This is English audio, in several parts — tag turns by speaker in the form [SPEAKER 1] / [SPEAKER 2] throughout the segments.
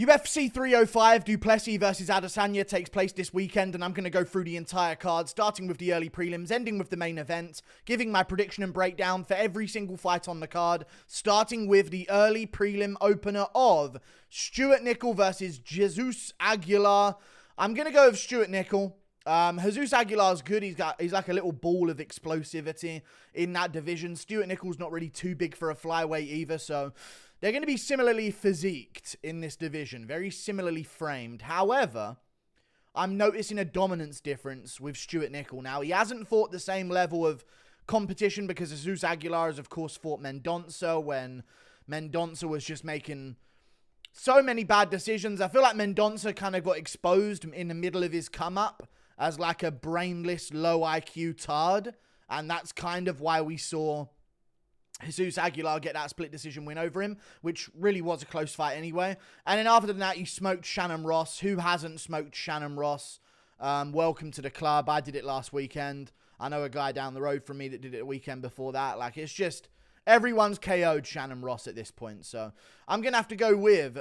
[SPEAKER 1] UFC 305, Du Plessis versus Adesanya takes place this weekend, and I'm going to go through the entire card, starting with the early prelims, ending with the main event, giving my prediction and breakdown for every single fight on the card, starting with the early prelim opener of Stuart Nicoll versus Jesus Aguilar. I'm going to go with Stuart Nicoll. Jesus Aguilar's good. He's like a little ball of explosivity in that division. Stuart Nicoll's not really too big for a flyweight either, so they're going to be similarly physiqued in this division, very similarly framed. However, I'm noticing a dominance difference with Stuart Nicoll. Now, he hasn't fought the same level of competition because Jesus Aguilar has, of course, fought Mendonça when Mendonça was just making so many bad decisions. I feel like Mendonça kind of got exposed in the middle of his come-up as like a brainless, low IQ tard, and that's kind of why we saw Jesus Aguilar get that split decision win over him, which really was a close fight anyway. And then after that, he smoked Shannon Ross. Who hasn't smoked Shannon Ross? Welcome to the club. I did it last weekend. I know a guy down the road from me that did it the weekend before that. Like, it's just, everyone's KO'd Shannon Ross at this point. So I'm going to have to go with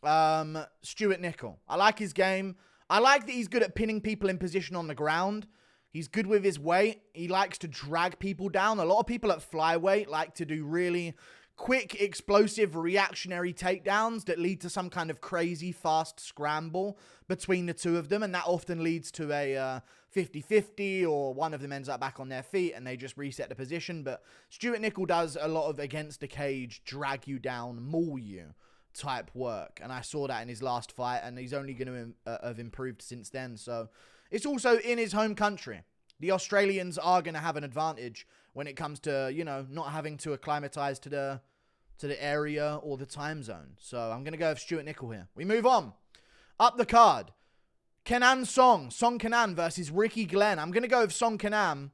[SPEAKER 1] Stuart Nicoll. I like his game. I like that he's good at pinning people in position on the ground. He's good with his weight. He likes to drag people down. A lot of people at flyweight like to do really quick, explosive, reactionary takedowns that lead to some kind of crazy, fast scramble between the two of them. And that often leads to a 50-50, or one of them ends up back on their feet and they just reset the position. But Stuart Nicoll does a lot of against the cage, drag you down, maul you type work. And I saw that in his last fight, and he's only going to have improved since then. So it's also in his home country. The Australians are going to have an advantage when it comes to, you know, not having to acclimatize to the area or the time zone. So I'm going to go with Stuart Nicoll here. We move on. Up the card, Kenan Song Kenan versus Ricky Glenn. I'm going to go with Song Kenan.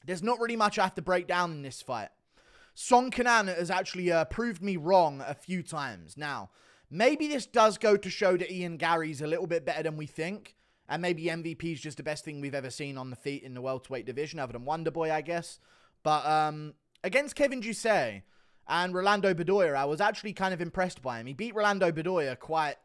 [SPEAKER 1] There's not really much I have to break down in this fight. Song Kenan has actually proved me wrong a few times. Now, maybe this does go to show that Ian Gary's a little bit better than we think. And maybe MVP is just the best thing we've ever seen on the feet in the welterweight division, other than Wonderboy, I guess. But against Kevin Ducey and Rolando Bedoya, I was actually kind of impressed by him. He beat Rolando Bedoya quite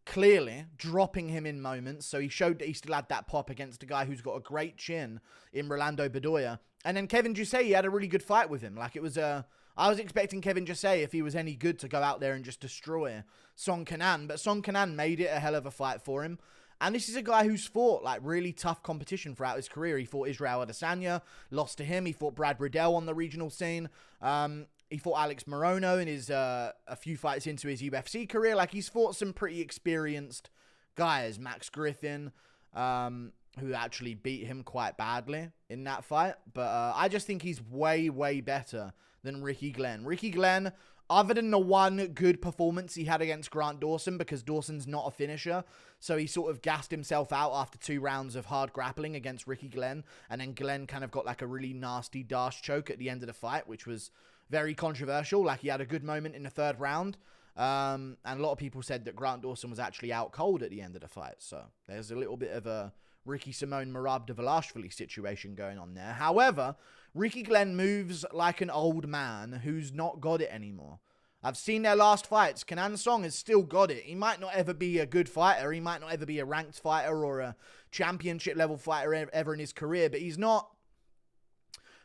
[SPEAKER 1] clearly, dropping him in moments. So he showed that he still had that pop against a guy who's got a great chin in Rolando Bedoya. And then Kevin Ducey, he had a really good fight with him. Like, it was I was expecting Kevin Ducey, if he was any good, to go out there and just destroy Song Kenan. But Song Kenan made it a hell of a fight for him. And this is a guy who's fought like really tough competition throughout his career. He fought Israel Adesanya, lost to him. He fought Brad Riddell on the regional scene. He fought Alex Morono in his a few fights into his UFC career. Like, he's fought some pretty experienced guys. Max Griffin, who actually beat him quite badly in that fight. But I just think he's way, way better than Ricky Glenn. Ricky Glenn, other than the one good performance he had against Grant Dawson, because Dawson's not a finisher, so he sort of gassed himself out after 2 rounds of hard grappling against Ricky Glenn, and then Glenn kind of got like a really nasty dash choke at the end of the fight, which was very controversial. Like, he had a good moment in the 3rd round, and a lot of people said that Grant Dawson was actually out cold at the end of the fight, so there's a little bit of a Ricky Simone Merab Dvalishvili situation going on there. However, Ricky Glenn moves like an old man who's not got it anymore. I've seen their last fights. Kenan Song has still got it. He might not ever be a good fighter. He might not ever be a ranked fighter or a championship level fighter ever in his career, but he's not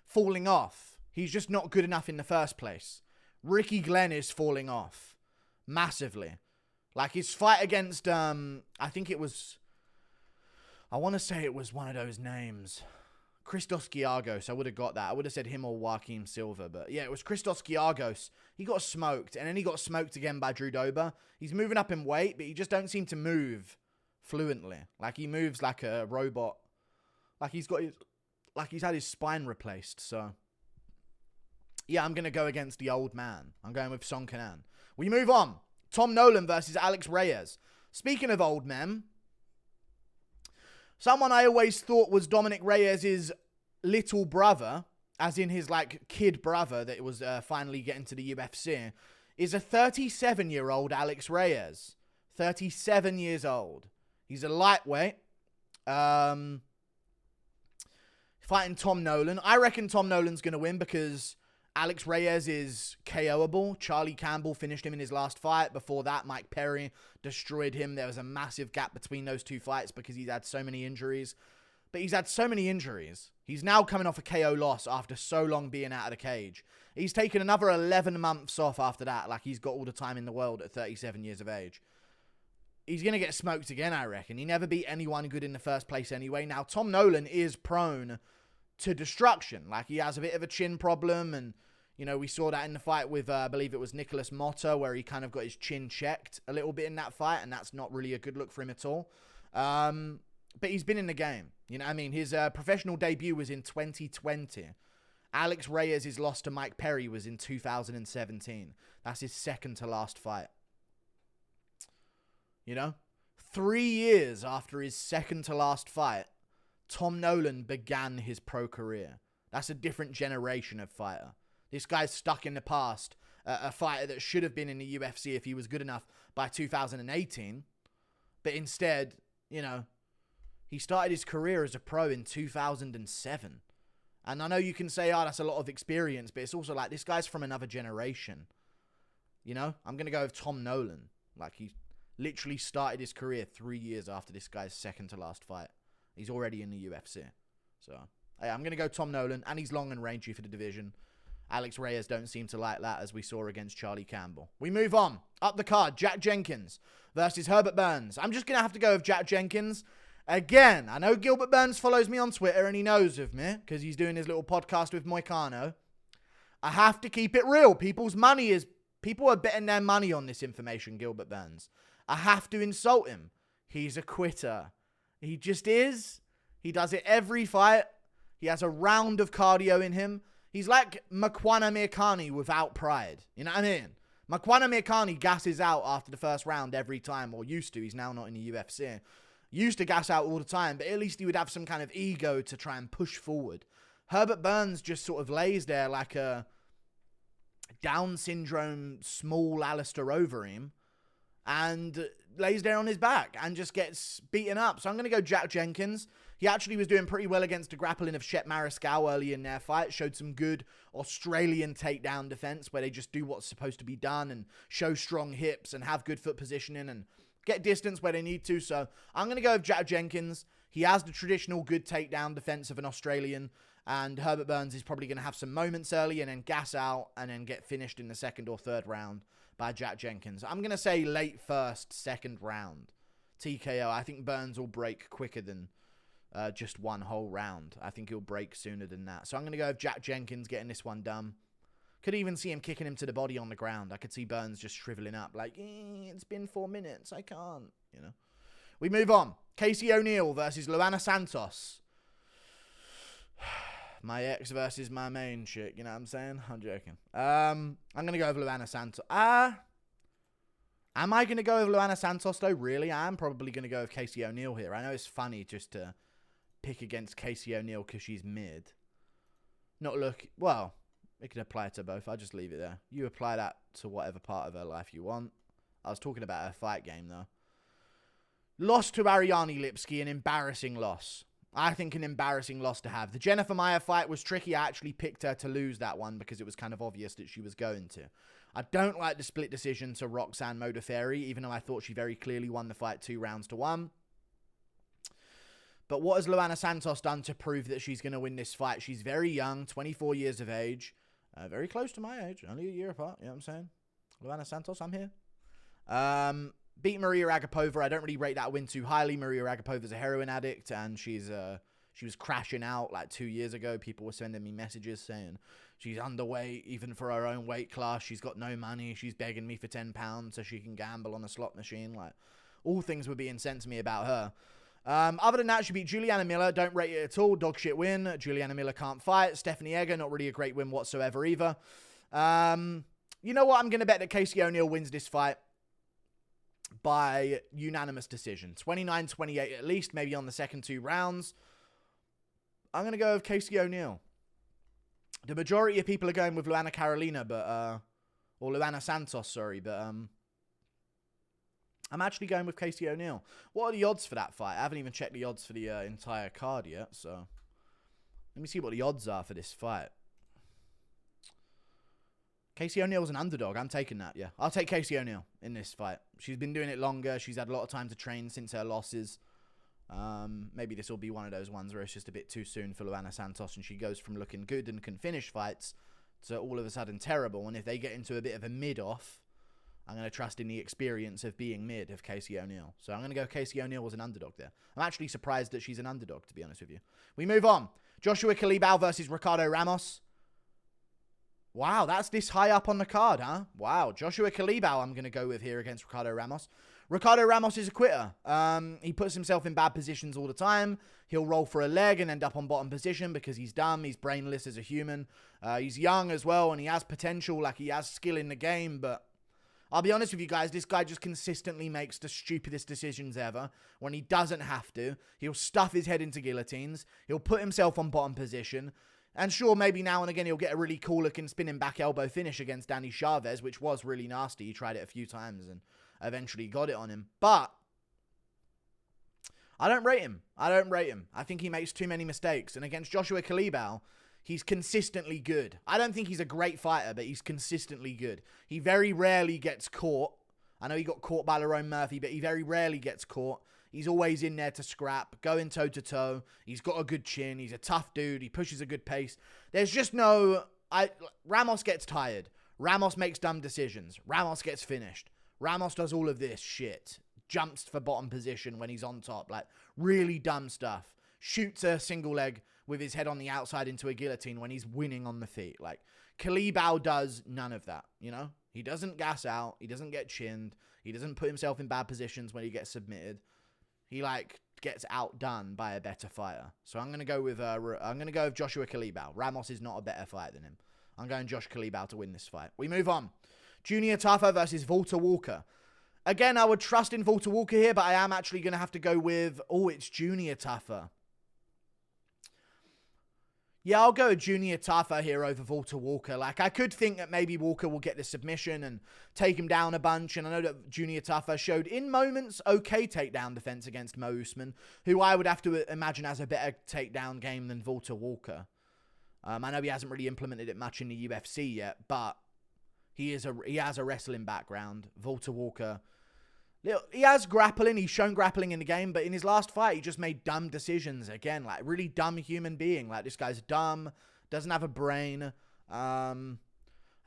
[SPEAKER 1] falling off. He's just not good enough in the first place. Ricky Glenn is falling off massively. Like, his fight against, I want to say it was one of those names. Christos Giagos. I would have got that. I would have said him or Joaquin Silva. But yeah, it was Christos Giagos. He got smoked. And then he got smoked again by Drew Dober. He's moving up in weight, but he just don't seem to move fluently. Like, he moves like a robot. Like, he's had his spine replaced. So yeah, I'm going to go against the old man. I'm going with Song Kenan. We move on. Tom Nolan versus Alex Reyes. Speaking of old men, someone I always thought was Dominic Reyes' little brother, as in his, like, kid brother that was finally getting to the UFC, is a 37-year-old Alex Reyes. 37 years old. He's a lightweight. Fighting Tom Nolan. I reckon Tom Nolan's going to win because Alex Reyes is KO'able. Charlie Campbell finished him in his last fight. Before that, Mike Perry destroyed him. There was a massive gap between those two fights because he's had so many injuries. But he's had so many injuries. He's now coming off a KO loss after so long being out of the cage. He's taken another 11 months off after that, like he's got all the time in the world at 37 years of age. He's going to get smoked again, I reckon. He never beat anyone good in the first place anyway. Now, Tom Nolan is prone to destruction. Like, he has a bit of a chin problem, and, you know, we saw that in the fight with, I believe it was Nicolas Motta, where he kind of got his chin checked a little bit in that fight, and that's not really a good look for him at all. But he's been in the game. You know what I mean? His professional debut was in 2020. Alex Reyes' loss to Mike Perry was in 2017. That's his second to last fight. You know? 3 years after his second to last fight, Tom Nolan began his pro career. That's a different generation of fighter. This guy's stuck in the past. A fighter that should have been in the UFC if he was good enough by 2018. But instead, you know, he started his career as a pro in 2007. And I know you can say, oh, that's a lot of experience, but it's also like, this guy's from another generation. You know? I'm going to go with Tom Nolan. Like, he literally started his career 3 years after this guy's second to last fight. He's already in the UFC. So, hey, I'm going to go Tom Nolan, and he's long and rangy for the division. Alex Reyes don't seem to like that, as we saw against Charlie Campbell. We move on. Up the card, Jack Jenkins versus Herbert Burns. I'm just going to have to go with Jack Jenkins. Again, I know Gilbert Burns follows me on Twitter and he knows of me because he's doing his little podcast with Moicano. I have to keep it real. People are betting their money on this information, Gilbert Burns. I have to insult him. He's a quitter. He just is. He does it every fight. He has a round of cardio in him. He's like Makwana Mirkani without pride. You know what I mean? Makwana Mirkani gasses out after the first round every time, or used to. He's now not in the UFC. Used to gas out all the time, but at least he would have some kind of ego to try and push forward. Herbert Burns just sort of lays there like a Down syndrome small Alistair Overeem and lays there on his back and just gets beaten up. So I'm going to go Jack Jenkins. He actually was doing pretty well against the grappling of Shep Mariscal early in their fight. Showed some good Australian takedown defense where they just do what's supposed to be done and show strong hips and have good foot positioning and get distance where they need to. So I'm going to go with Jack Jenkins. He has the traditional good takedown defense of an Australian. And Herbert Burns is probably going to have some moments early and then gas out and then get finished in the second or third round by Jack Jenkins. I'm going to say late first, second round. TKO. I think Burns will break quicker than just one whole round. I think he'll break sooner than that. So I'm going to go with Jack Jenkins getting this one done. Could even see him kicking him to the body on the ground. I could see Burns just shriveling up like, it's been 4 minutes. I can't, you know. We move on. Casey O'Neill versus Luana Santos. My ex versus my main chick, you know what I'm saying? I'm joking. I'm going to go with Luana Santos. Am I going to go with Luana Santos, though? Really? I am probably going to go with Casey O'Neill here. I know it's funny just to pick against Casey O'Neill because she's mid. Well, it could apply to both. I'll just leave it there. You apply that to whatever part of her life you want. I was talking about her fight game, though. Lost to Ariane Lipski, an embarrassing loss. I think an embarrassing loss to have. The Jennifer Maia fight was tricky. I actually picked her to lose that one because it was kind of obvious that she was going to. I don't like the split decision to Roxanne Modafferi, even though I thought she very clearly won the fight 2-1. But what has Luana Santos done to prove that she's going to win this fight? She's very young, 24 years of age. Very close to my age. Only a year apart. You know what I'm saying? Luana Santos, I'm here. Beat Maria Agapova. I don't really rate that win too highly. Maria Agapova's a heroin addict, and she was crashing out like 2 years ago. People were sending me messages saying she's underweight, even for her own weight class. She's got no money. She's begging me for £10 so she can gamble on a slot machine. Like, all things were being sent to me about her. Other than that, she beat Juliana Miller. Don't rate it at all. Dog shit win. Juliana Miller can't fight. Stephanie Egger, not really a great win whatsoever either. You know what? I'm going to bet that Casey O'Neill wins this fight by unanimous decision. 29-28 at least, maybe on the second 2 rounds. I'm going to go with Casey O'Neill. The majority of people are going with Luana Carolina, or Luana Santos, sorry, but I'm actually going with Casey O'Neill. What are the odds for that fight? I haven't even checked the odds for the entire card yet, so let me see what the odds are for this fight. Casey O'Neill's an underdog. I'm taking that, yeah. I'll take Casey O'Neill in this fight. She's been doing it longer. She's had a lot of time to train since her losses. Maybe this will be one of those ones where it's just a bit too soon for Luana Santos and she goes from looking good and can finish fights to all of a sudden terrible. And if they get into a bit of a mid-off, I'm going to trust in the experience of being mid of Casey O'Neill. So I'm going to go Casey O'Neill as an underdog there. I'm actually surprised that she's an underdog, to be honest with you. We move on. Joshua Culibao versus Ricardo Ramos. Wow, that's this high up on the card, huh? Wow, Joshua Culibao I'm going to go with here against Ricardo Ramos. Ricardo Ramos is a quitter. He puts himself in bad positions all the time. He'll roll for a leg and end up on bottom position because he's dumb. He's brainless as a human. He's young as well, and he has potential, like he has skill in the game. But I'll be honest with you guys, this guy just consistently makes the stupidest decisions ever when he doesn't have to. He'll stuff his head into guillotines. He'll put himself on bottom position. And sure, maybe now and again he'll get a really cool looking spinning back elbow finish against Danny Chavez, which was really nasty. He tried it a few times and eventually got it on him. But I don't rate him. I think he makes too many mistakes. And against Joshua Culibao, he's consistently good. I don't think he's a great fighter, but he's consistently good. He very rarely gets caught. I know he got caught by Lerone Murphy, but he very rarely gets caught. He's always in there to scrap, going toe-to-toe. He's got a good chin. He's a tough dude. He pushes a good pace. There's just no... Ramos gets tired. Ramos makes dumb decisions. Ramos gets finished. Ramos does all of this shit. Jumps for bottom position when he's on top. Like, really dumb stuff. Shoots a single leg with his head on the outside into a guillotine when he's winning on the feet. Like, Culibao does none of that, you know? He doesn't gas out. He doesn't get chinned. He doesn't put himself in bad positions when he gets submitted. He, like, gets outdone by a better fighter. So I'm going to go with Joshua Culibao. Ramos is not a better fighter than him. I'm going Josh Culibao to win this fight. We move on. Junior Tafa versus Valter Walker. Again, I would trust in Valter Walker here, but I am actually going to have to go with... Oh, it's Junior Tafa. Yeah, I'll go with Junior Tafa here over Valter Walker. Like, I could think that maybe Walker will get the submission and take him down a bunch. And I know that Junior Tafa showed, in moments, okay takedown defense against Mo Usman, who I would have to imagine has a better takedown game than Valter Walker. I know he hasn't really implemented it much in the UFC yet, but he has a wrestling background. Valter Walker... He has grappling. He's shown grappling in the game, but in his last fight, he just made dumb decisions. Again, like, really dumb human being. Like, this guy's dumb, doesn't have a brain. I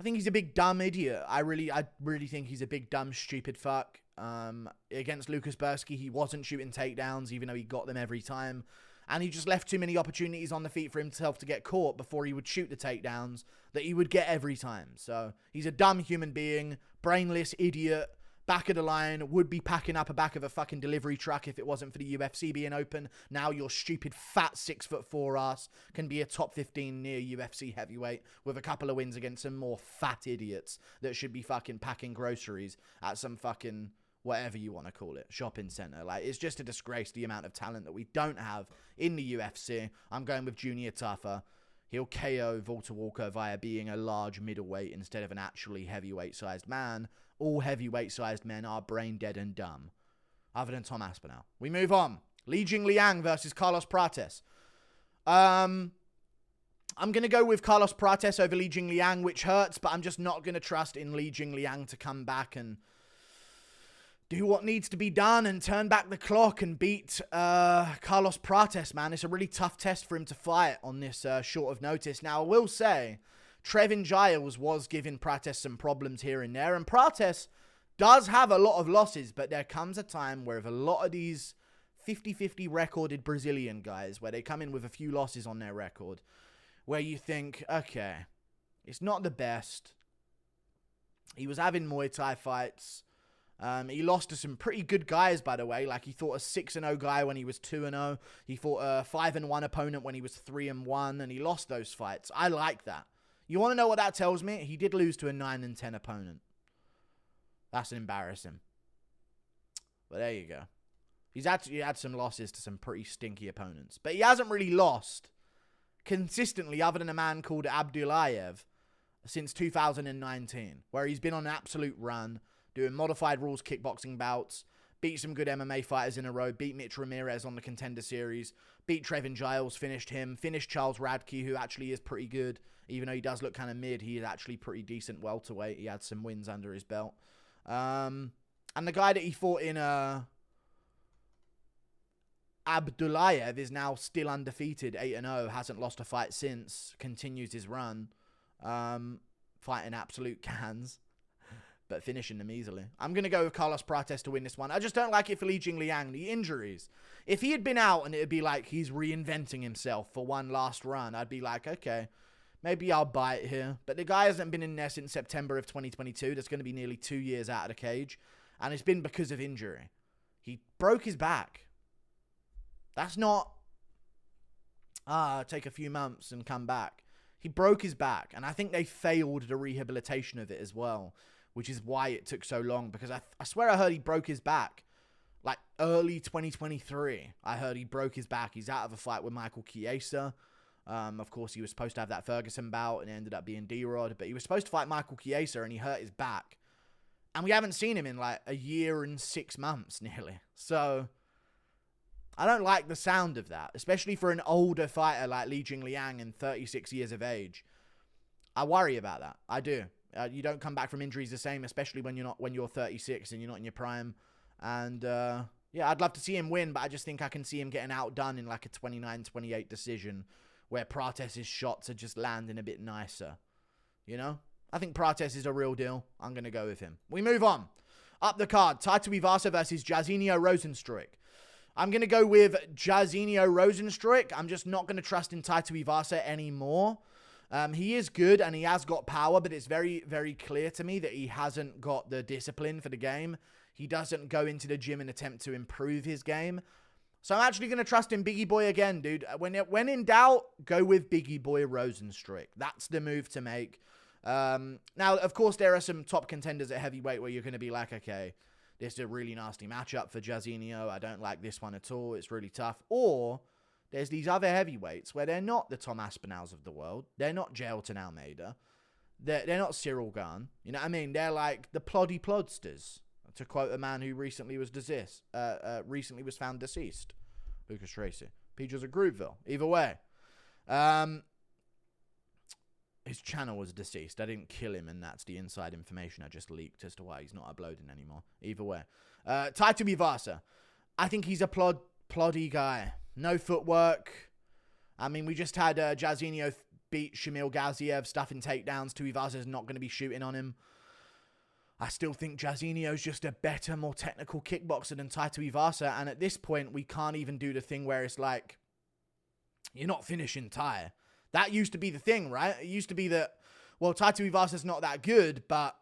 [SPEAKER 1] think he's a big dumb idiot. I really think he's a big dumb stupid fuck. Against Lucas Bursky, he wasn't shooting takedowns, even though he got them every time. And he just left too many opportunities on the feet for himself to get caught before he would shoot the takedowns that he would get every time. So, he's a dumb human being, brainless idiot. Back of the line, would be packing up a back of a fucking delivery truck if it wasn't for the UFC being open. Now your stupid fat 6'4" ass can be a top 15 near UFC heavyweight with a couple of wins against some more fat idiots that should be fucking packing groceries at some fucking whatever you want to call it, shopping center. Like, it's just a disgrace the amount of talent that we don't have in the UFC. I'm going with Junior Tafa. He'll KO Valter Walker via being a large middleweight instead of an actually heavyweight-sized man. All heavyweight-sized men are brain-dead and dumb. Other than Tom Aspinall. We move on. Jingliang versus Carlos Prates. I'm going to go with Carlos Prates over Jingliang, which hurts, but I'm just not going to trust in Jingliang to come back and do what needs to be done and turn back the clock and beat Carlos Prates, man. It's a really tough test for him to fight on this short of notice. Now, I will say, Trevin Giles was giving Prates some problems here and there, and Prates does have a lot of losses, but there comes a time where if a lot of these 50-50 recorded Brazilian guys, where they come in with a few losses on their record, where you think, okay, it's not the best. He was having Muay Thai fights. He lost to some pretty good guys, by the way. Like, he fought a 6-0 guy when he was 2-0. He fought a 5-1 opponent when he was 3-1, and he lost those fights. I like that. You want to know what that tells me? He did lose to a 9-10 opponent. That's embarrassing. But there you go. He's actually had some losses to some pretty stinky opponents. But he hasn't really lost consistently other than a man called Abdulayev since 2019, where he's been on an absolute run, doing modified rules kickboxing bouts, beat some good MMA fighters in a row, beat Mitch Ramirez on the Contender Series, beat Trevin Giles, finished him, finished Charles Radke, who actually is pretty good, Even though he does look kind of mid, he is actually pretty decent welterweight. He had some wins under his belt. And the guy that he fought in Abdullayev is now still undefeated, 8-0, hasn't lost a fight since, continues his run, fighting absolute cans, but finishing them easily. I'm going to go with Carlos Prates to win this one. I just don't like it for Jingliang. The injuries. If he had been out and it would be like he's reinventing himself for one last run, I'd be like, okay, maybe I'll buy it here. But the guy hasn't been in there since September of 2022. That's going to be nearly 2 years out of the cage. And it's been because of injury. He broke his back. That's not, take a few months and come back. He broke his back. And I think they failed the rehabilitation of it as well, which is why it took so long. Because I swear I heard he broke his back like early 2023. I heard he broke his back. He's out of a fight with Michael Chiesa. Of course, he was supposed to have that Ferguson bout and it ended up being D-Rod. But he was supposed to fight Michael Chiesa and he hurt his back. And we haven't seen him in like a year and 6 months nearly. So I don't like the sound of that, especially for an older fighter like Jingliang and 36 years of age. I worry about that. I do. You don't come back from injuries the same, especially when you're 36 and you're not in your prime. And yeah, I'd love to see him win, but I just think I can see him getting outdone in like a 29-28 decision where Prates' shots are just landing a bit nicer. You know? I think Prates is a real deal. I'm going to go with him. We move on. Up the card, Tuivasa versus Jairzinho Rozenstruik. I'm going to go with Jairzinho Rozenstruik. I'm just not going to trust in Tuivasa anymore. He is good and he has got power, but it's very, very clear to me that he hasn't got the discipline for the game. He doesn't go into the gym and attempt to improve his game. So I'm actually going to trust in Biggie Boy again, dude. When in doubt, go with Biggie Boy Rozenstruik. That's the move to make. Now, of course, there are some top contenders at heavyweight where you're going to be like, okay, this is a really nasty matchup for Jairzinho. I don't like this one at all. It's really tough. Or there's these other heavyweights where they're not the Tom Aspinalls of the world. They're not Jailton Almeida. They're not Cyril Gane. You know what I mean? They're like the ploddy plodsters, to quote a man who recently was found deceased. Lucas Tracy. Peaches of Grooveville. Either way. His channel was deceased. I didn't kill him, and that's the inside information I just leaked as to why he's not uploading anymore. Either way. Tuivasa. I think he's a ploddy guy. No footwork. I mean, we just had Jairzinho beat Shamil Gaziev, stuffing takedowns. Tuivasa's not going to be shooting on him. I still think Jairzinho's just a better, more technical kickboxer than Tuivasa, and at this point, we can't even do the thing where it's like, you're not finishing Tai. That used to be the thing, right? It used to be that, well, Tuivasa's not that good, but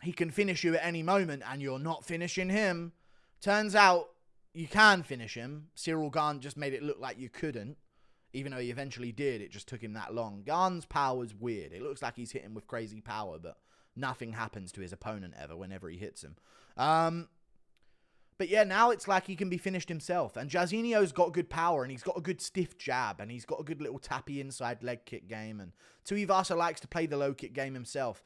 [SPEAKER 1] he can finish you at any moment, and you're not finishing him. Turns out you can finish him. Cyril Gane just made it look like you couldn't, even though he eventually did. It just took him that long. Gane's power's weird. It looks like he's hitting with crazy power, but nothing happens to his opponent ever whenever he hits him. But yeah, now it's like he can be finished himself. And Jairzinho's got good power, and he's got a good stiff jab, and he's got a good little tappy inside leg kick game. And Tuivasa likes to play the low kick game himself.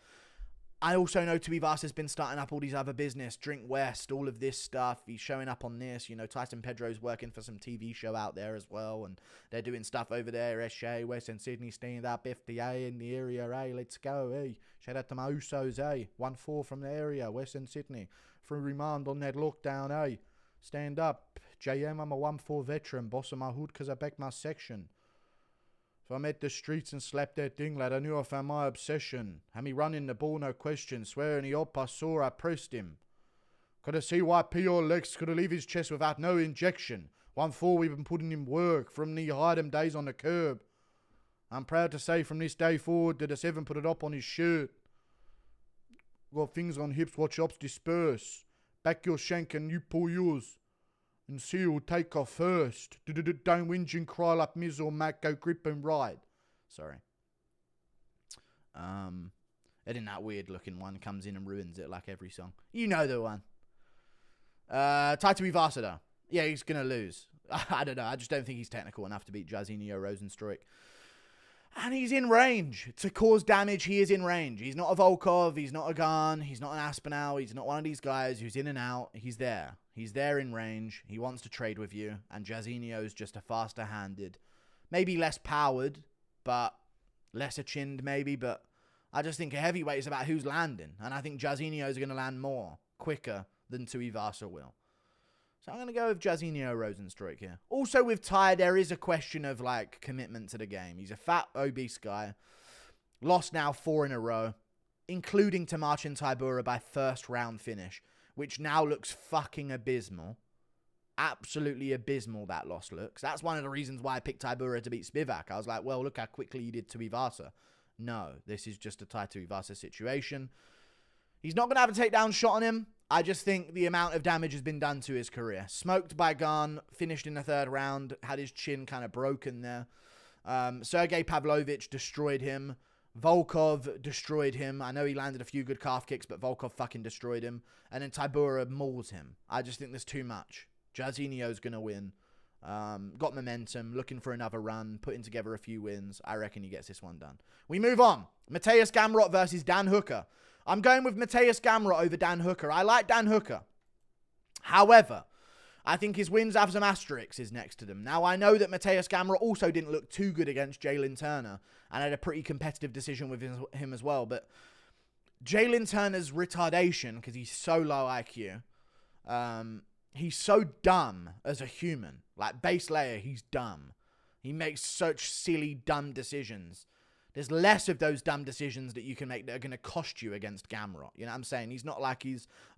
[SPEAKER 1] I also know Tuivasa's been starting up all these other business, Drink West, all of this stuff. He's showing up on this. You know, Tyson Pedro's working for some TV show out there as well, and they're doing stuff over there. Erceg, Western Sydney, stand up, FDA in the area, hey, let's go, hey. Shout out to my Usos, hey. 1-4 from the area, Western Sydney. Through remand on that lockdown, hey. Stand up. JM, I'm a 1-4 veteran, boss of my hood because I back my section. If I met the streets and slapped that thing, lad, I knew I found my obsession. Had me running the ball, no question. Swearing the op I saw, I pressed him. Could I see why P.O. Lex could have leave his chest without no injection. 1-4, we've been putting in work from the hide days on the curb. I'm proud to say from this day forward that the 7 put it up on his shirt. Got things on hips, watch ops disperse. Back your shank and you pull yours. And see who'll take off first. Don't whinge and cry like Miz or Mac, go grip and ride. Sorry. And then that weird looking one comes in and ruins it like every song. You know the one. Tuivasa though. Yeah, he's going to lose. I don't know. I just don't think he's technical enough to beat Jairzinho Rozenstruik. And he's in range. To cause damage, he is in range. He's not a Volkov. He's not a Gane. He's not an Aspinall. He's not one of these guys who's in and out. He's there. He's there in range. He wants to trade with you. And Jairzinho's just a faster-handed, maybe less powered, but lesser chinned maybe, but I just think a heavyweight is about who's landing. And I think Jairzinho is going to land more, quicker than Tuivasa will. So I'm going to go with Jairzinho Rozenstruik here. Also with Ty, there is a question of like commitment to the game. He's a fat, obese guy. Lost now 4 in a row, including to Marcin Tybura by first round finish, which now looks fucking abysmal. Absolutely abysmal that loss looks. That's one of the reasons why I picked Tybura to beat Spivak. I was like, well, look how quickly he did Tuivasa. No, this is just a Tai Tuivasa situation. He's not going to have a takedown shot on him. I just think the amount of damage has been done to his career. Smoked by Gun, finished in the 3rd round, had his chin kind of broken there. Sergey Pavlovich destroyed him. Volkov destroyed him. I know he landed a few good calf kicks, but Volkov fucking destroyed him. And then Tybura mauls him. I just think there's too much. Jairzinho's going to win. Got momentum, looking for another run, putting together a few wins. I reckon he gets this one done. We move on. Mateusz Gamrot versus Dan Hooker. I'm going with Mateusz Gamrot over Dan Hooker. I like Dan Hooker. However, I think his wins have some asterisks next to them. Now, I know that Mateusz Gamrot also didn't look too good against Jalen Turner and had a pretty competitive decision with him as well. But Jalen Turner's retardation, because he's so low IQ, he's so dumb as a human. Like, base layer, he's dumb. He makes such silly, dumb decisions. There's less of those dumb decisions that you can make that are going to cost you against Gamrot. You know what I'm saying? He's not like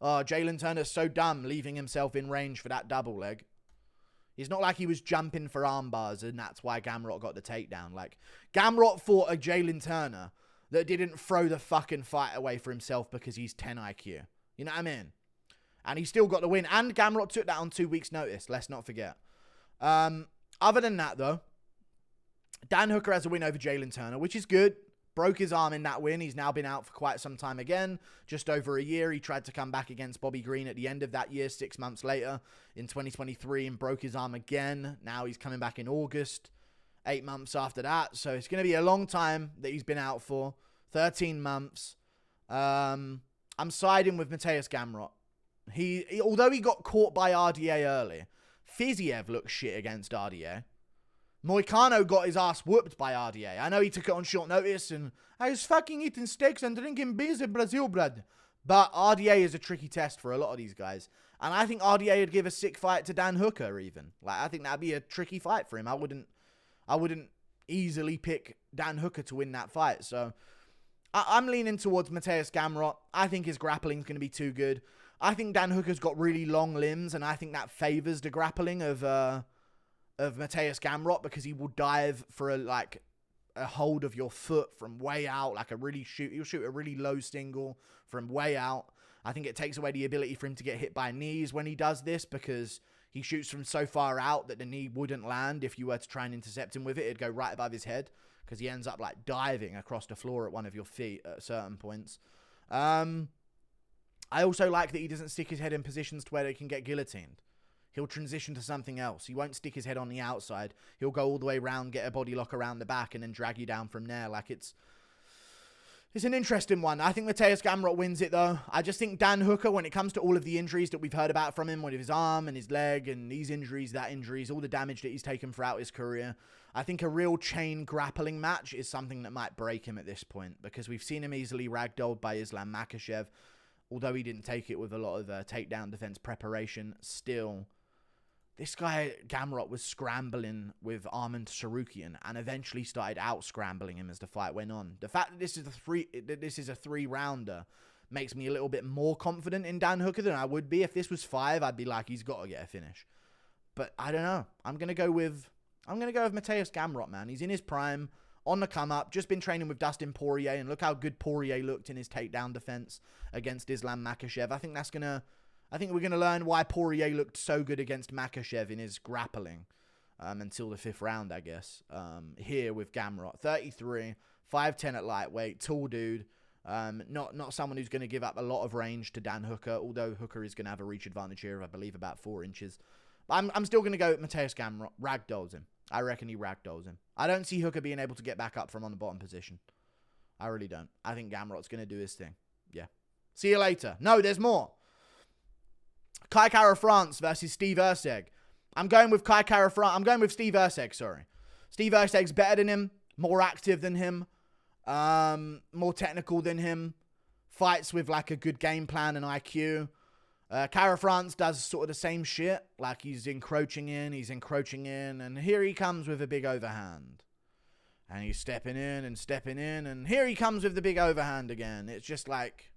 [SPEAKER 1] Jalen Turner's so dumb, leaving himself in range for that double leg. He's not like he was jumping for arm bars and that's why Gamrot got the takedown. Like, Gamrot fought a Jalen Turner that didn't throw the fucking fight away for himself because he's 10 IQ. You know what I mean? And he still got the win. And Gamrot took that on 2 weeks' notice. Let's not forget. Other than that, though, Dan Hooker has a win over Jalen Turner, which is good. Broke his arm in that win. He's now been out for quite some time again. Just over a year. He tried to come back against Bobby Green at the end of that year, 6 months later, in 2023, and broke his arm again. Now he's coming back in August, 8 months after that. So it's going to be a long time that he's been out for. 13 months. I'm siding with Mateusz Gamrot. Although he got caught by RDA early, Fiziev looked shit against RDA. Moicano got his ass whooped by RDA. I know he took it on short notice and I was fucking eating steaks and drinking beers in Brazil, blood. But RDA is a tricky test for a lot of these guys. And I think RDA would give a sick fight to Dan Hooker even. Like, I think that'd be a tricky fight for him. I wouldn't easily pick Dan Hooker to win that fight. So I'm leaning towards Mateusz Gamrot. I think his grappling's going to be too good. I think Dan Hooker's got really long limbs and I think that favors the grappling of Mateusz Gamrot because he will dive for a hold of your foot from way out, like he'll shoot a really low single from way out. I think it takes away the ability for him to get hit by knees when he does this because he shoots from so far out that the knee wouldn't land if you were to try and intercept him with it. It'd go right above his head because he ends up like diving across the floor at one of your feet at certain points. I also like that he doesn't stick his head in positions to where they can get guillotined. He'll transition to something else. He won't stick his head on the outside. He'll go all the way around, get a body lock around the back, and then drag you down from there. Like, it's an interesting one. I think Mateusz Gamrot wins it, though. I just think Dan Hooker, when it comes to all of the injuries that we've heard about from him, with his arm and his leg and these injuries, that injuries, all the damage that he's taken throughout his career, I think a real chain grappling match is something that might break him at this point because we've seen him easily ragdolled by Islam Makhachev. Although he didn't take it with a lot of takedown defense preparation, still, this guy, Gamrot, was scrambling with Armand Sarukian and eventually started out-scrambling him as the fight went on. The fact that this is a three-rounder makes me a little bit more confident in Dan Hooker than I would be. If this was 5, I'd be like, he's got to get a finish. But I don't know. I'm going to go with Mateusz Gamrot, man. He's in his prime, on the come-up, just been training with Dustin Poirier, and look how good Poirier looked in his takedown defense against Islam Makhachev. I think we're going to learn why Poirier looked so good against Makhachev in his grappling until the 5th round, I guess. Here with Gamrot. 33, 5'10 at lightweight, tall dude. Not someone who's going to give up a lot of range to Dan Hooker, although Hooker is going to have a reach advantage here of, I believe, about 4 inches. But I'm still going to go with Mateusz Gamrot. Ragdolls him. I reckon he ragdolls him. I don't see Hooker being able to get back up from on the bottom position. I really don't. I think Gamrot's going to do his thing. Yeah. See you later. No, there's more. Kai Kara France versus Steve Erceg. I'm going with Steve Erceg, sorry. Steve Erceg's better than him, more active than him. More technical than him. Fights with like a good game plan and IQ. Cara France does sort of the same shit. Like he's encroaching in, and here he comes with a big overhand. And he's stepping in, and here he comes with the big overhand again. It's just like,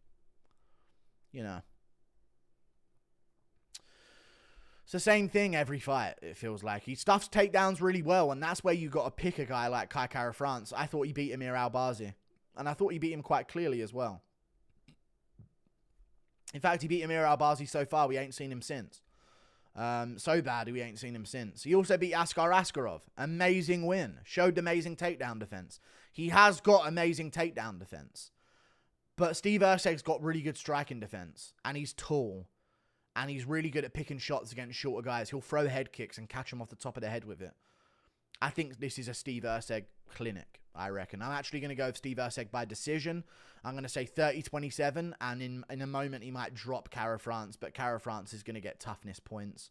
[SPEAKER 1] you know. It's the same thing every fight, it feels like. He stuffs takedowns really well, and that's where you got to pick a guy like Kai Kara France. I thought he beat Amir Albazi, and I thought he beat him quite clearly as well. In fact, he beat Amir Albazi so far, we ain't seen him since. So bad, we ain't seen him since. He also beat Askar Askarov. Amazing win. Showed amazing takedown defense. He has got amazing takedown defense. But Steve Erceg's got really good striking defense, and he's tall. And he's really good at picking shots against shorter guys. He'll throw head kicks and catch them off the top of the head with it. I think this is a Steve Erceg clinic, I reckon. I'm actually going to go with Steve Erceg by decision. I'm going to say 30-27, and in a moment he might drop Cara France, but Cara France is going to get toughness points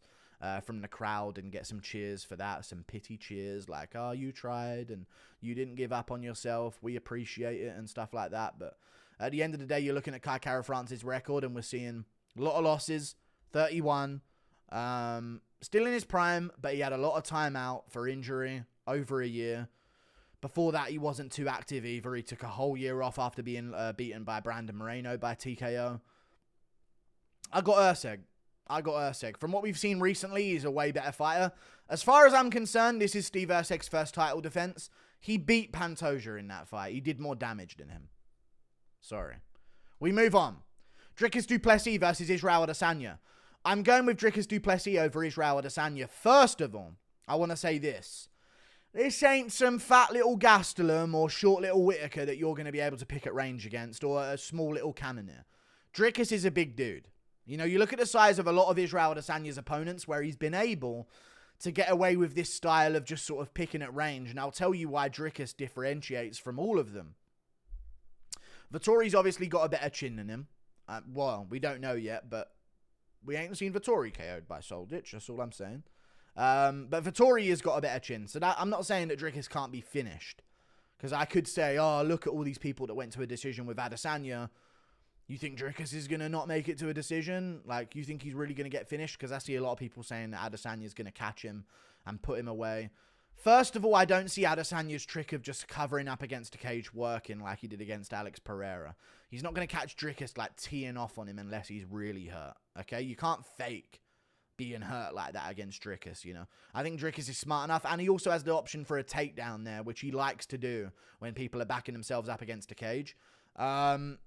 [SPEAKER 1] from the crowd and get some cheers for that, some pity cheers, like, oh, you tried and you didn't give up on yourself. We appreciate it and stuff like that. But at the end of the day, you're looking at Kai Cara France's record, and we're seeing a lot of losses. 31, still in his prime, but he had a lot of time out for injury, over a year. Before that, he wasn't too active either. He took a whole year off after being beaten by Brandon Moreno by TKO. I got Erceg. From what we've seen recently, he's a way better fighter. As far as I'm concerned, this is Steve Erceg's first title defense. He beat Pantoja in that fight. He did more damage than him. Sorry. We move on. Dricus du Plessis versus Israel Adesanya. I'm going with Dricus du Plessis over Israel Adesanya. First of all, I want to say this. This ain't some fat little Gastelum or short little Whitaker that you're going to be able to pick at range against, or a small little Cannonier. Dricus is a big dude. You know, you look at the size of a lot of Israel Adesanya's opponents where he's been able to get away with this style of just sort of picking at range, and I'll tell you why Dricus differentiates from all of them. Vettori's obviously got a better chin than him. Well, we don't know yet, but we ain't seen Vettori KO'd by Soldic. That's all I'm saying. But Vettori has got a better chin. So I'm not saying that Dricus can't be finished. Because I could say, oh, look at all these people that went to a decision with Adesanya. You think Dricus is going to not make it to a decision? Like, you think he's really going to get finished? Because I see a lot of people saying that Adesanya is going to catch him and put him away. First of all, I don't see Adesanya's trick of just covering up against a cage working like he did against Alex Pereira. He's not going to catch Dricus like teeing off on him unless he's really hurt. Okay? You can't fake being hurt like that against Dricus, you know. I think Dricus is smart enough, and he also has the option for a takedown there, which he likes to do when people are backing themselves up against a cage. And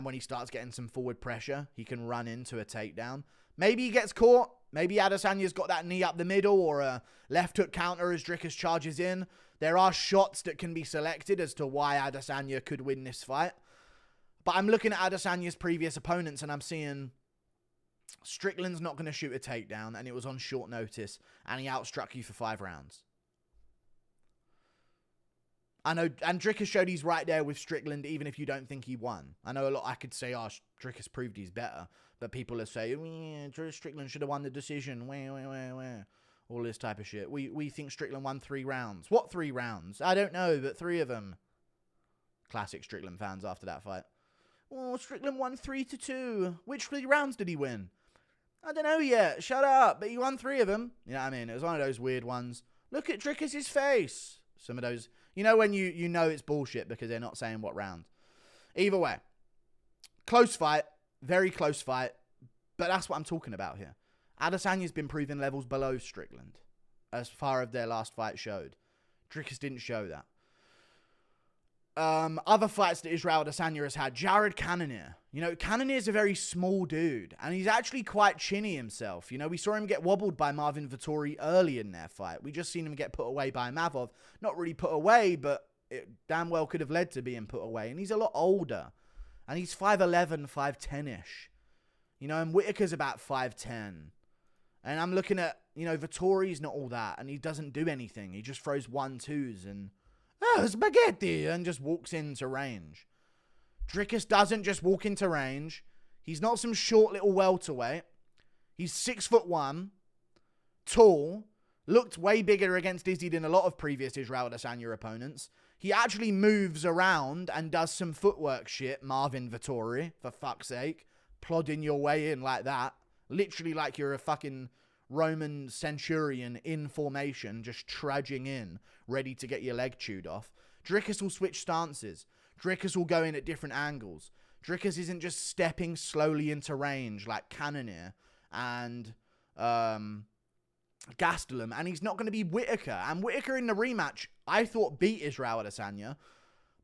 [SPEAKER 1] when he starts getting some forward pressure, he can run into a takedown. Maybe he gets caught. Maybe Adesanya's got that knee up the middle or a left hook counter as Dricus charges in. There are shots that can be selected as to why Adesanya could win this fight. But I'm looking at Adesanya's previous opponents and I'm seeing Strickland's not going to shoot a takedown, and it was on short notice, and he outstruck you for 5 rounds. I know, and Dricus showed he's right there with Strickland, even if you don't think he won. I know a lot, I could say, oh, Dricus proved he's better, but people are saying, Strickland should have won the decision, all this type of shit. We think Strickland won 3 rounds. What 3 rounds? I don't know, but 3 of them. Classic Strickland fans after that fight. Oh, Strickland won 3-2. Which 3 rounds did he win? I don't know yet. Shut up. But he won 3 of them. You know what I mean? It was one of those weird ones. Look at Dricus' face. Some of those. You know when you know it's bullshit because they're not saying what round. Either way. Close fight. Very close fight. But that's what I'm talking about here. Adesanya's been proving levels below Strickland, as far as their last fight showed. Dricus didn't show that. Other fights that Israel Adesanya has had. Jared Cannonier. You know, Cannonier is a very small dude, and he's actually quite chinny himself. You know, we saw him get wobbled by Marvin Vettori early in their fight. We just seen him get put away by Mavov. Not really put away, but it damn well could have led to being put away. And he's a lot older. And he's 5'11", 5'10"-ish. You know, and Whitaker's about 5'10". And I'm looking at, you know, Vettori's not all that, and he doesn't do anything. He just throws 1-2s and, oh, spaghetti, and just walks into range. Dricus doesn't just walk into range. He's not some short little welterweight. He's 6'1", tall, looked way bigger against Izzy than a lot of previous Israel Adesanya opponents. He actually moves around and does some footwork shit, Marvin Vettori, for fuck's sake. Plodding your way in like that. Literally like you're a fucking Roman centurion in formation, just trudging in, ready to get your leg chewed off. Dricus will switch stances. Dricus will go in at different angles. Dricus isn't just stepping slowly into range like Kenan and Gastelum, and he's not going to be Whittaker. And Whittaker in the rematch, I thought beat Israel Adesanya,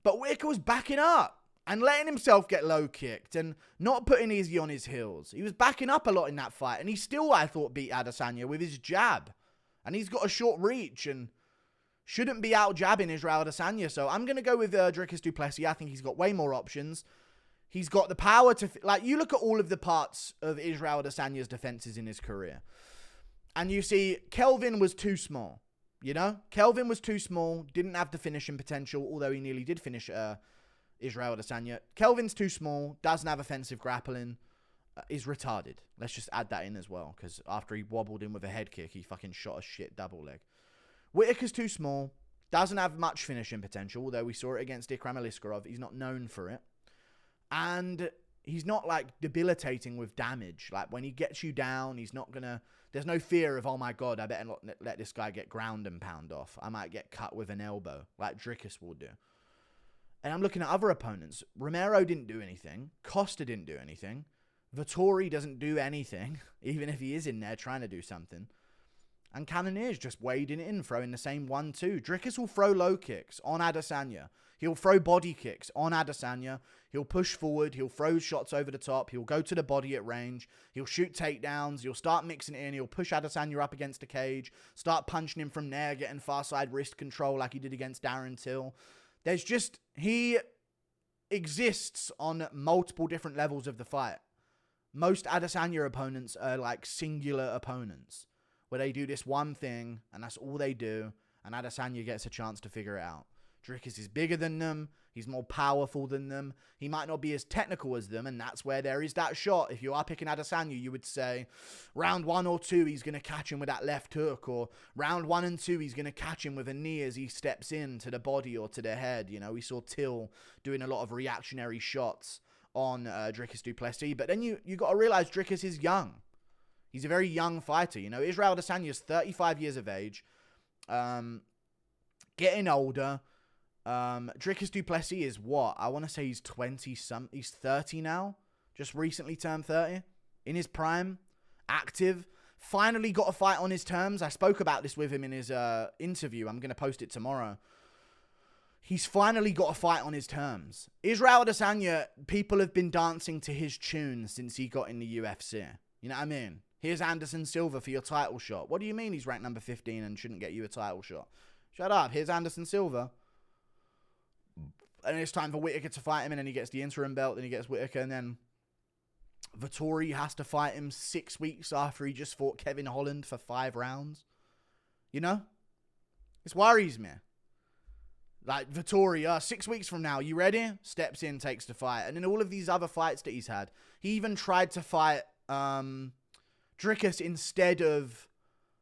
[SPEAKER 1] but Whittaker was backing up and letting himself get low kicked and not putting easy on his heels. He was backing up a lot in that fight, and he still, I thought, beat Adesanya with his jab. And he's got a short reach and shouldn't be out jabbing Israel Adesanya. So I'm going to go with Dricus du Plessis. I think he's got way more options. He's got the power to... Like, you look at all of the parts of Israel Adesanya's defenses in his career, and you see Kelvin was too small. You know? Kelvin was too small, didn't have the finishing potential, although he nearly did finish Israel Adesanya. Kelvin's too small, doesn't have offensive grappling, is retarded. Let's just add that in as well, because after he wobbled in with a head kick, he fucking shot a shit double leg. Whittaker's too small, doesn't have much finishing potential, although we saw it against Ikram Aliskerov. He's not known for it. And he's not, like, debilitating with damage. Like, when he gets you down, he's not gonna... There's no fear of, oh my god, I better not let this guy get ground and pound off. I might get cut with an elbow, like Dricus will do. And I'm looking at other opponents. Romero didn't do anything. Costa didn't do anything. Vettori doesn't do anything, even if he is in there trying to do something. And Cannonier's just wading in, throwing the same 1-2. Dricus will throw low kicks on Adesanya. He'll throw body kicks on Adesanya. He'll push forward. He'll throw shots over the top. He'll go to the body at range. He'll shoot takedowns. He'll start mixing it in. He'll push Adesanya up against the cage. Start punching him from there, getting far side wrist control like he did against Darren Till. There's just... He exists on multiple different levels of the fight. Most Adesanya opponents are like singular opponents, where they do this one thing, and that's all they do, and Adesanya gets a chance to figure it out. Dricus is bigger than them. He's more powerful than them. He might not be as technical as them, and that's where there is that shot. If you are picking Adesanya, you would say, round 1 or 2, he's going to catch him with that left hook, or round 1 and 2, he's going to catch him with a knee as he steps in to the body or to the head. You know, we saw Till doing a lot of reactionary shots on Dricus du Plessis, but then you got to realize Dricus is young. He's a very young fighter. You know, Israel Adesanya is 35 years of age, getting older. Dricus du Plessis is what? I want to say he's 20-something. He's 30 now. Just recently turned 30. In his prime. Active. Finally got a fight on his terms. I spoke about this with him in his interview. I'm going to post it tomorrow. He's finally got a fight on his terms. Israel Adesanya, people have been dancing to his tune since he got in the UFC. You know what I mean? Here's Anderson Silva for your title shot. What do you mean he's ranked number 15 and shouldn't get you a title shot? Shut up. Here's Anderson Silva. And it's time for Whittaker to fight him, and then he gets the interim belt, then he gets Whittaker, and then Vettori has to fight him 6 weeks after he just fought Kevin Holland for 5 rounds. You know? This worries me. Like, Vettori, 6 weeks from now, you ready? Steps in, takes the fight. And then all of these other fights that he's had. He even tried to fight Dricus instead of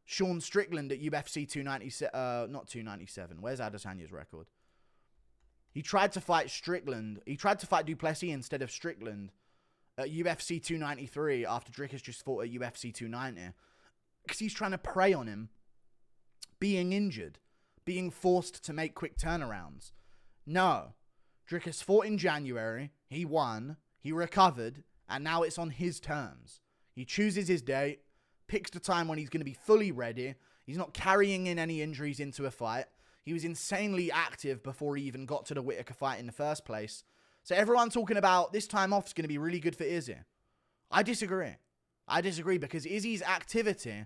[SPEAKER 1] Sean Strickland at UFC 297. Not 297. Where's Adesanya's record? He tried to fight Strickland. He tried to fight du Plessis instead of Strickland at UFC 293 after Dricus just fought at UFC 290. Because he's trying to prey on him being injured. Being forced to make quick turnarounds. No. Dricus fought in January. He won. He recovered. And now it's on his terms. He chooses his date. Picks the time when he's going to be fully ready. He's not carrying in any injuries into a fight. He was insanely active before he even got to the Whittaker fight in the first place. So everyone talking about this time off is going to be really good for Izzy. I disagree. I disagree because Izzy's activity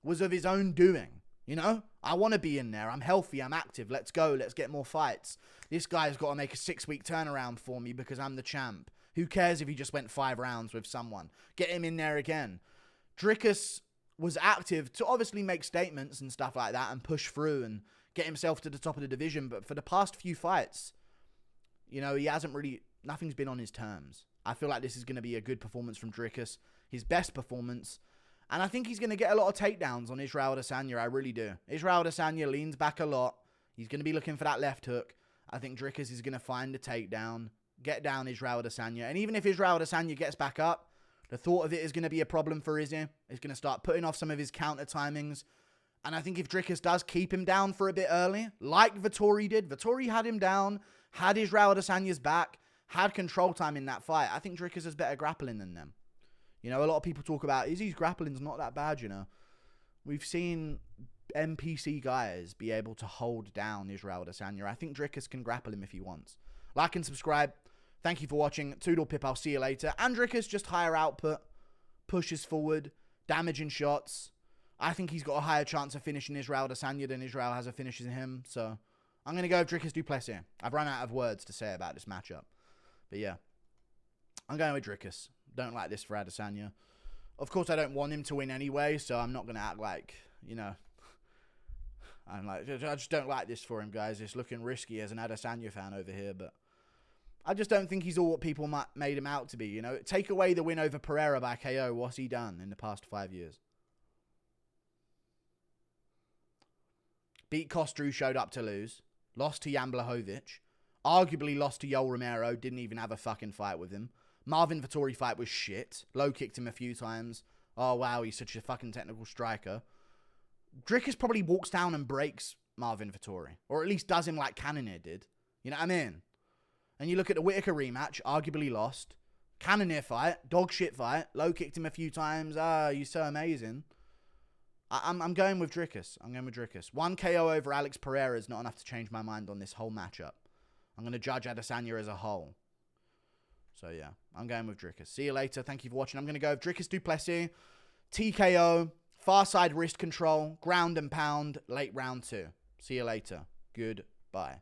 [SPEAKER 1] was of his own doing. You know, I want to be in there. I'm healthy. I'm active. Let's go. Let's get more fights. This guy's got to make a 6-week turnaround for me because I'm the champ. Who cares if he just went 5 rounds with someone? Get him in there again. Dricus was active to obviously make statements and stuff like that and push through and get himself to the top of the division. But for the past few fights, you know, he hasn't really, nothing's been on his terms. I feel like this is going to be a good performance from Dricus. His best performance. And I think he's going to get a lot of takedowns on Israel Adesanya. I really do. Israel Adesanya leans back a lot. He's going to be looking for that left hook. I think Dricus is going to find a takedown, get down Israel Adesanya. And even if Israel Adesanya gets back up, the thought of it is going to be a problem for Izzy. He's going to start putting off some of his counter timings. And I think if Dricus does keep him down for a bit early, like Vettori did, Vettori had him down, had Israel Adesanya's back, had control time in that fight. I think Dricus has better grappling than them. You know, a lot of people talk about, Izzy's grappling's not that bad, you know. We've seen NPC guys be able to hold down Israel Adesanya. I think Dricus can grapple him if he wants. Like and subscribe. Thank you for watching. Toodle Pip, I'll see you later. And Dricus, just higher output, pushes forward, damaging shots. I think he's got a higher chance of finishing Israel Adesanya than Israel has of finishing him. So I'm going to go with Dricus du Plessis. I've run out of words to say about this matchup. But yeah, I'm going with Dricus. Don't like this for Adesanya. Of course, I don't want him to win anyway, so I'm not going to act like, you know, I just don't like this for him, guys. It's looking risky as an Adesanya fan over here, but I just don't think he's all what people made him out to be, you know. Take away the win over Pereira by KO. What's he done in the past 5 years? Beat Kostru, showed up to lose. Lost to Jan Blachowicz. Arguably lost to Yoel Romero. Didn't even have a fucking fight with him. Marvin Vettori fight was shit. Low kicked him a few times. Oh, wow, he's such a fucking technical striker. Dricus probably walks down and breaks Marvin Vettori. Or at least does him like Cannonier did. You know what I mean? And you look at the Whittaker rematch, arguably lost. Cannonier fight, dog shit fight. Low kicked him a few times. Ah, you're so amazing. I'm going with Dricus. I'm going with Dricus. 1 KO over Alex Pereira is not enough to change my mind on this whole matchup. I'm going to judge Adesanya as a whole. So, yeah, I'm going with Dricus. See you later. Thank you for watching. I'm going to go with Dricus du Plessis, TKO, far side wrist control, ground and pound, late round 2. See you later. Goodbye.